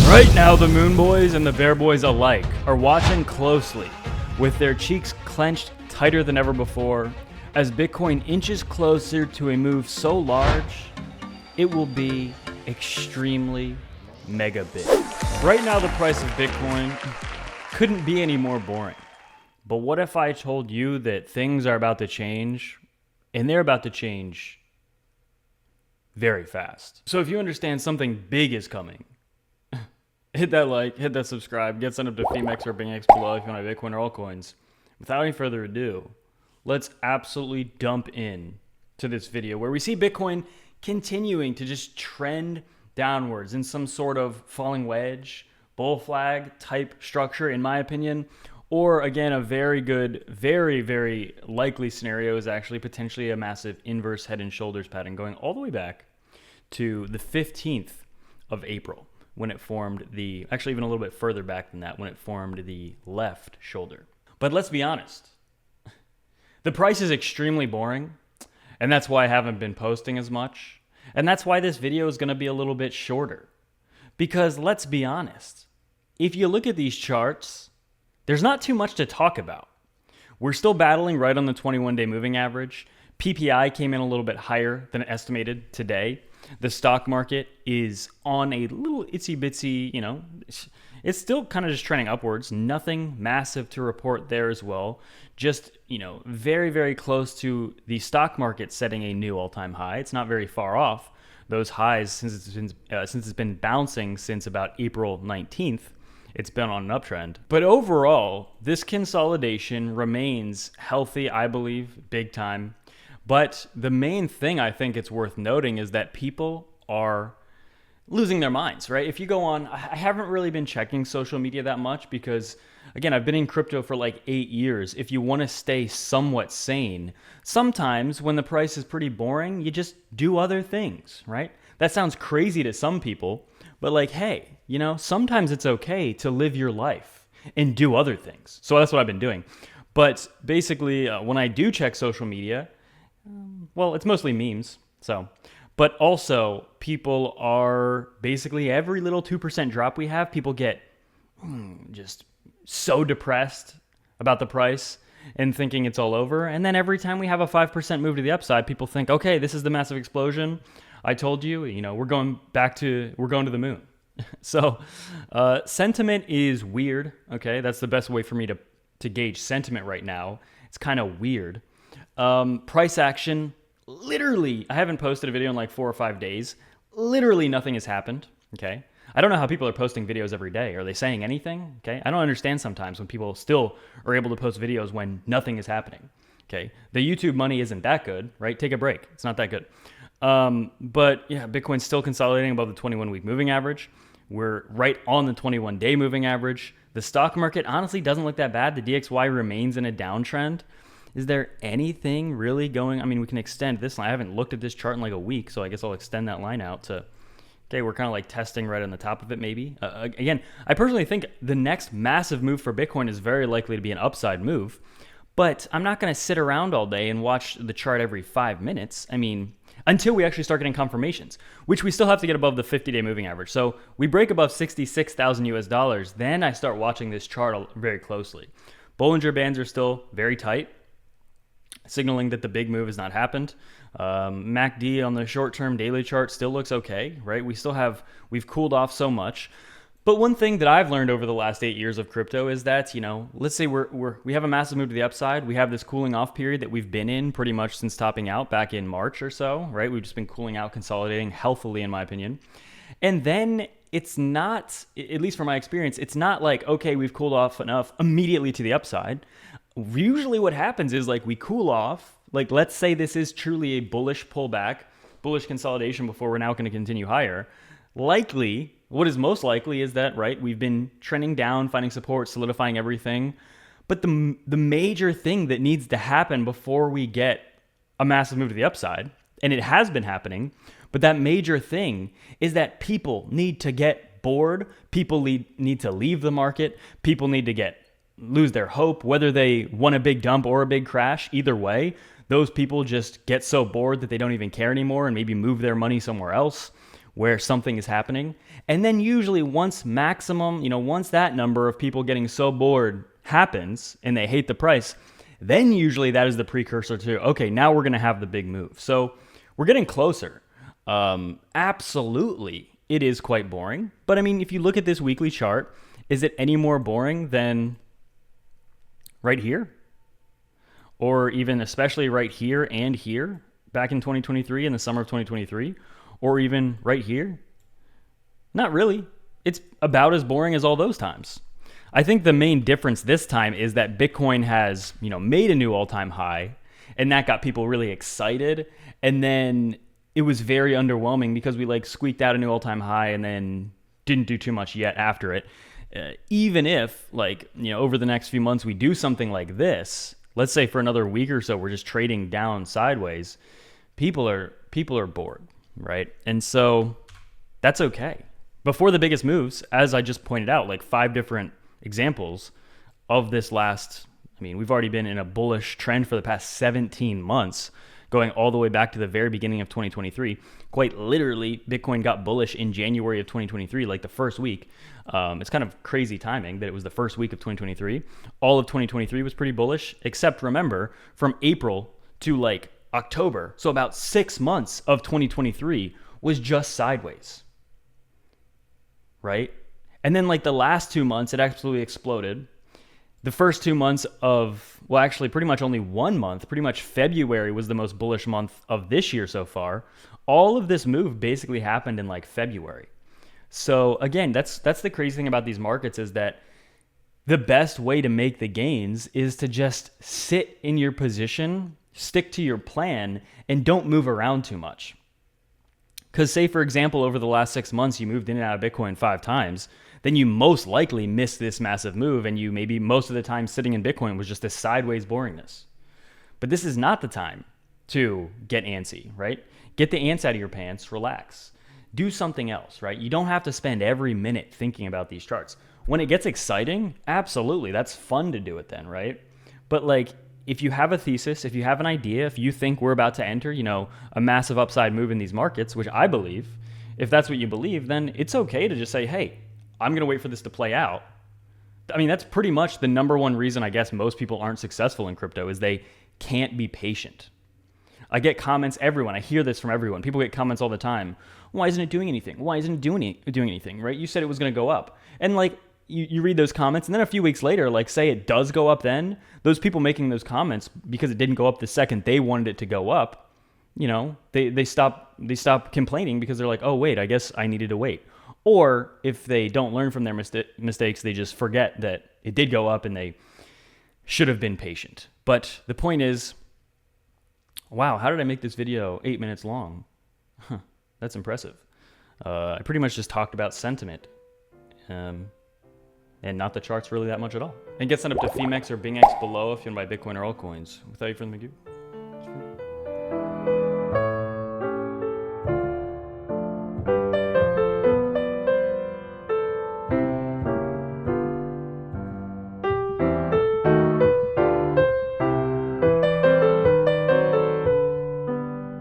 Right now, the Moon Boys and the Bear Boys alike are watching closely, with their cheeks clenched tighter than ever before, as Bitcoin inches closer to a move so large, it will be extremely mega big. Right now, the price of Bitcoin couldn't be any more boring. But what if I told you that things are about to change, and they're about to change very fast? So if you understand something big is coming, hit that like, hit that subscribe, get signed up to BINGX or BINGX below if you want to buy Bitcoin or altcoins. Without any further ado, let's absolutely dump in to this video where we see Bitcoin continuing to just trend downwards in some sort of falling wedge, bull flag type structure, in my opinion. Or again, a very good, very, very likely scenario is actually potentially a massive inverse head and shoulders pattern going all the way back to the 15th of April. When it formed the, actually even a little bit further back than that, when it formed the left shoulder. But let's be honest, the price is extremely boring, and that's why I haven't been posting as much, and that's why this video is going to be a little bit shorter. Because let's be honest, if you look at these charts, there's not too much to talk about. We're still battling right on the 21-day moving average. PPI came in a little bit higher than estimated today. The stock market is on a little itsy-bitsy, it's still kind of just trending upwards. Nothing massive to report there as well. Just, very, very close to the stock market setting a new all-time high. It's not very far off those highs since it's been bouncing since about April 19th. It's been on an uptrend. But overall, this consolidation remains healthy, I believe, big time. But the main thing I think it's worth noting is that people are losing their minds, right? If you go on, I haven't really been checking social media that much because, again, I've been in crypto for like 8 years. If you want to stay somewhat sane, sometimes when the price is pretty boring, you just do other things, right? That sounds crazy to some people, but like, hey, sometimes it's okay to live your life and do other things. So that's what I've been doing. But basically, when I do check social media, well, it's mostly memes, but also people are basically every little 2% drop we have, people get just so depressed about the price and thinking it's all over. And then every time we have a 5% move to the upside, people think, okay, this is the massive explosion. I told you, we're going to the moon. So sentiment is weird. Okay. That's the best way for me to gauge sentiment right now. It's kind of weird. Price action, literally, I haven't posted a video in like 4 or 5 days. Literally nothing has happened, okay? I don't know how people are posting videos every day. Are they saying anything, okay? I don't understand sometimes when people still are able to post videos when nothing is happening, okay? The YouTube money isn't that good, right? Take a break. It's not that good. But yeah, Bitcoin's still consolidating above the 21-week moving average. We're right on the 21-day moving average. The stock market honestly doesn't look that bad. The DXY remains in a downtrend. Is there anything really going? I mean, we can extend this line. I haven't looked at this chart in like a week, so I guess I'll extend that line out to, okay, we're kind of like testing right on the top of it maybe. Again, I personally think the next massive move for Bitcoin is very likely to be an upside move, but I'm not going to sit around all day and watch the chart every 5 minutes. I mean, until we actually start getting confirmations, which we still have to get above the 50-day moving average. So we break above 66,000 US dollars, then I start watching this chart very closely. Bollinger Bands are still very tight, signaling that the big move has not happened. MACD on the short-term daily chart still looks okay, right? We've cooled off so much. But one thing that I've learned over the last 8 years of crypto is that, let's say we have a massive move to the upside. We have this cooling off period that we've been in pretty much since topping out back in March or so, right? We've just been cooling out, consolidating healthily, in my opinion. And then it's not, at least from my experience, it's not like, okay, we've cooled off enough immediately to the upside. Usually what happens is like we cool off, like let's say this is truly a bullish pullback, bullish consolidation before we're now going to continue higher. Likely, what is most likely is that, right, we've been trending down, finding support, solidifying everything. But the major thing that needs to happen before we get a massive move to the upside, and it has been happening, but that major thing is that people need to get bored. People need to leave the market. People need to lose their hope, whether they want a big dump or a big crash. Either way, those people just get so bored that they don't even care anymore and maybe move their money somewhere else. where something is happening. And then usually once maximum, once that number of people getting so bored happens and they hate the price, then usually that is the precursor to, okay, now we're going to have the big move. So we're getting closer. Absolutely, it is quite boring. But I mean, if you look at this weekly chart, is it any more boring than right here? Or even especially right here and here back in 2023, in the summer of 2023, or even right here? Not really. It's about as boring as all those times. I think the main difference this time is that Bitcoin has, made a new all-time high, and that got people really excited. And then it was very underwhelming because we squeaked out a new all-time high and then didn't do too much yet after it. Even if over the next few months we do something like this, let's say for another week or so we're just trading down sideways, people are bored, right? And so that's okay. Before the biggest moves, as I just pointed out, 5 different examples of this we've already been in a bullish trend for the past 17 months, going all the way back to the very beginning of 2023. Quite literally, Bitcoin got bullish in January of 2023, the first week. It's kind of crazy timing that it was the first week of 2023. All of 2023 was pretty bullish, except remember, from April to October, so about 6 months of 2023 was just sideways, right? And then the last 2 months, it absolutely exploded. The first 2 months actually pretty much only 1 month, pretty much February was the most bullish month of this year so far. All of this move basically happened in February. So again, that's the crazy thing about these markets, is that the best way to make the gains is to just sit in your position, stick to your plan, and don't move around too much. Because say, for example, over the last 6 months, you moved in and out of Bitcoin 5 times, then you most likely missed this massive move, and you maybe most of the time sitting in Bitcoin was just this sideways boringness. But this is not the time to get antsy, right? Get the ants out of your pants, relax. Do something else, right? You don't have to spend every minute thinking about these charts. When it gets exciting, absolutely, that's fun to do it then, right? But if you have a thesis, if you have an idea, if you think we're about to enter, a massive upside move in these markets, which I believe, if that's what you believe, then it's okay to just say, hey, I'm going to wait for this to play out. I mean, that's pretty much the number one reason I guess most people aren't successful in crypto, is they can't be patient. I get comments, I hear this from everyone. People get comments all the time. Why isn't it doing anything? Why isn't it doing anything, right? You said it was going to go up. And you read those comments, and then a few weeks later, say it does go up then, those people making those comments, because it didn't go up the second they wanted it to go up, they stop complaining, because they're like, oh, wait, I guess I needed to wait. Or if they don't learn from their mistakes, they just forget that it did go up and they should have been patient. But the point is, wow, how did I make this video 8 minutes long? That's impressive. I pretty much just talked about sentiment. And not the charts really that much at all. And get signed up to FEMEX or BINGX below if you want to buy Bitcoin or altcoins. Without further ado,